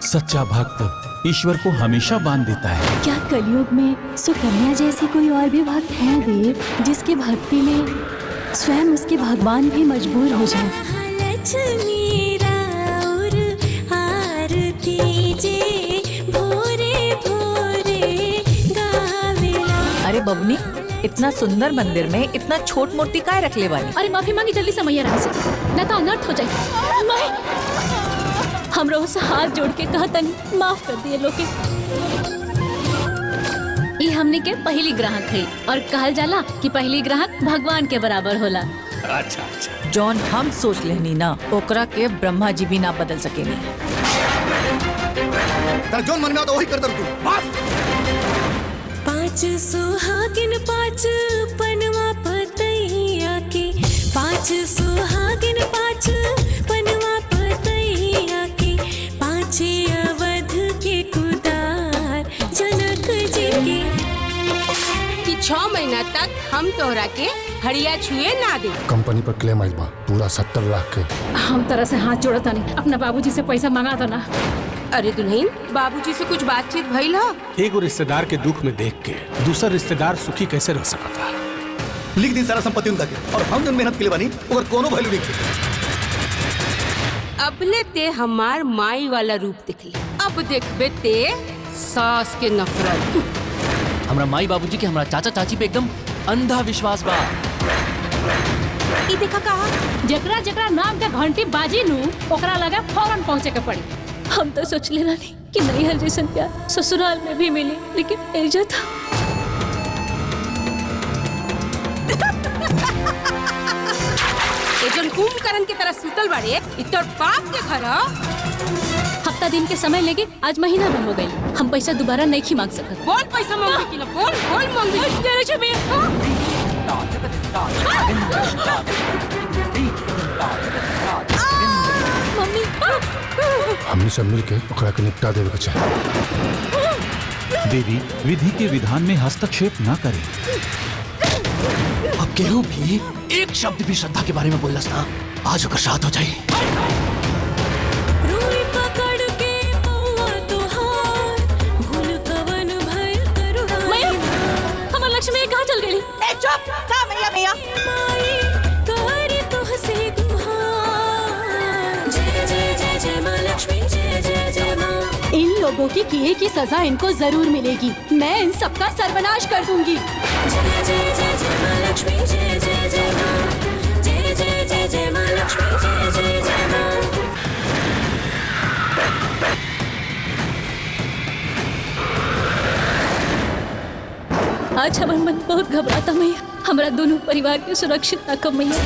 सच्चा भक्त ईश्वर को हमेशा बांध देता है। क्या कलयुग में सुकन्या जैसी कोई और भी भक्त है देव, जिसकी भक्ति में स्वयं उसके भगवान भी मजबूर हो जाए? अरे बबनी, इतना सुंदर मंदिर में इतना छोट मूर्ति काय रख ले वाली? अरे माफी मांगी जल्दी से मैया रानी से, न तो अनर्थ हो जाए। हम रोज से हाथ जोड़ के कहतन माफ कर दिए लोग। ये हमने के पहली ग्राहक है और कहल जाला कि पहली ग्राहक भगवान के बराबर होला। अच्छा अच्छा, जौन हम सोच लेनी ना ओकरा के ब्रह्मा जी भी ना बदल सकेनी। जौन मन में आता वही कर दर तू। पाँच सुहागिन पाँच पनवा पतैया के, पाँच सुहागिन पाँच पनवा पतैया के, पाँचे अवध के कुदार जनक जी के। कि 6 महीना तक हम तोहरा के हड़िया छुए ना दे। कंपनी पर क्लेम आइल बा पूरा 70 लाख के। हम तरह से हाथ जोड़ता नहीं, अपना बाबूजी से पैसा मांगा था ना। अरे दुल्हन, बाबूजी से कुछ बातचीत भइल ह? एगो रिश्तेदार के दुख में देख के दूसरा रिश्तेदार सुखी कैसे रह सकता था? लिख दी सारा संपत्ति उनका के, और हम जन मेहनत के लिए बानी और कोनो वैल्यू नहीं। अबले ते हमार माई वाला रूप दिखले, अब देखबे ते सास के नफरत। हमरा माई बाबूजी के हमरा चाचा चाची पे एकदम अंधा विश्वास बा। ई देखा कहा जकरा जकरा नाम के घंटी बाजी नू ओकरा लगा फौरन पहुंचे के पड़ी। हम तो सोच लेना नहीं कि नैहर जैसन प्यार ससुराल में भी मिले, लेकिन एजा था। ए जन कुंभकर्ण की तरह सुतल बाड़े, ई तोर बाप के घर ह? हफ्ता दिन के समय लेके आज महीना भर हो गई। हम पैसा दोबारा नहीं मांग सकते। बोल पैसा मांगे कि ना, बोल बोल मांगे। मम्मी हमने सब मिल के ओकरा के निपटा देवे के चाहे। देवी विधि के विधान में हस्तक्षेप न करें। अब केहू भी एक शब्द भी श्रद्धा के बारे में बोलस ना, आज ओकर श्राद्ध हो जाए। रूई पकड़ के पौआ तुहार, भूल कवन भइल करुणा। मैया, हमार लक्ष्मी कहाँ चल गई? चुप था मैया मैया। माई करी तुहसे गुहार, जय जय जय जय माँ लक्ष्मी, जय जय जय माँ। इन लोगों की किए की सजा इनको जरूर मिलेगी। मैं इन सबका सर्वनाश कर दूंगी। जय जय जय जय माँ लक्ष्मी, जय जय जय माँ, जय जय जय जय माँ लक्ष्मी, जय जय जय माँ। आज हमार मन बहुत घबराता मैया, हमारा दोनों परिवार के सुरक्षित रखो मैया।